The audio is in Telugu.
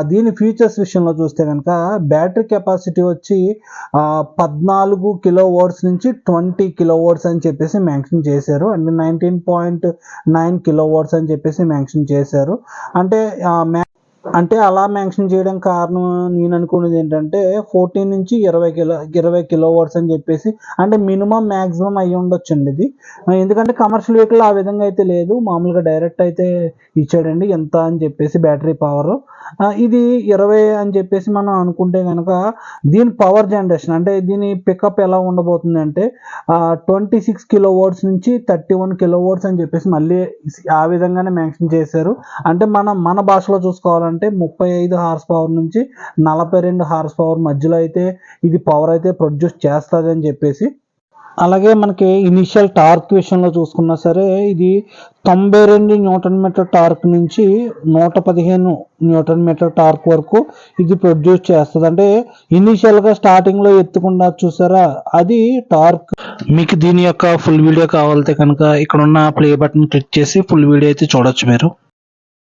దీని ఫీచర్స్ విషయంలో చూస్తే కనుక బ్యాటరీ కెపాసిటీ వచ్చి 14 కిలో వాట్స్ నుంచి 20 కిలో వాట్స్ అని చెప్పేసి మెన్షన్ చేశారు. అంటే 19.9 కిలో వాట్స్ అని చెప్పేసి మెన్షన్ చేశారు. అంటే అలా మెన్షన్ చేయడం కారణం నేను అనుకునేది ఏంటంటే 14 నుంచి 20 కిలో వాట్స్ అని చెప్పేసి, అంటే మినిమం మ్యాక్సిమం అయ్యి ఉండొచ్చండి ఇది. ఎందుకంటే కమర్షియల్ వెహికల్ ఆ విధంగా అయితే లేదు, మామూలుగా డైరెక్ట్ అయితే ఇచ్చాడండి ఎంత అని చెప్పేసి బ్యాటరీ పవర్. ఇది 20 అని చెప్పేసి మనం అనుకుంటే కనుక దీని పవర్ జనరేషన్ అంటే దీని పికప్ ఎలా ఉండబోతుంది అంటే 26 కిలో వాట్స్ నుంచి 31 కిలో వాట్స్ అని చెప్పేసి మళ్ళీ ఆ విధంగానే మెన్షన్ చేశారు. అంటే మన భాషలో చూసుకోవాలంటే 35 హార్స్ పవర్ నుంచి 42 హార్స్ పవర్ మధ్యలో అయితే ఇది పవర్ అయితే ప్రొడ్యూస్ చేస్తుంది అని చెప్పేసి. అలాగే మనకి ఇనిషియల్ టార్క్ విషయంలో చూసుకున్నా సరే ఇది 92 న్యూటన్ మీటర్ టార్క్ నుంచి 115 న్యూటన్ మీటర్ టార్క్ వరకు ఇది ప్రొడ్యూస్ చేస్తుంది. అంటే ఇనిషియల్గా స్టార్టింగ్లో ఎత్తుకుండా చూసారా అది టార్క్. మీకు దీని యొక్క ఫుల్ వీడియో కావాలంటే కనుక ఇక్కడ ఉన్న ప్లే బటన్ క్లిక్ చేసి ఫుల్ వీడియో అయితే చూడొచ్చు మీరు.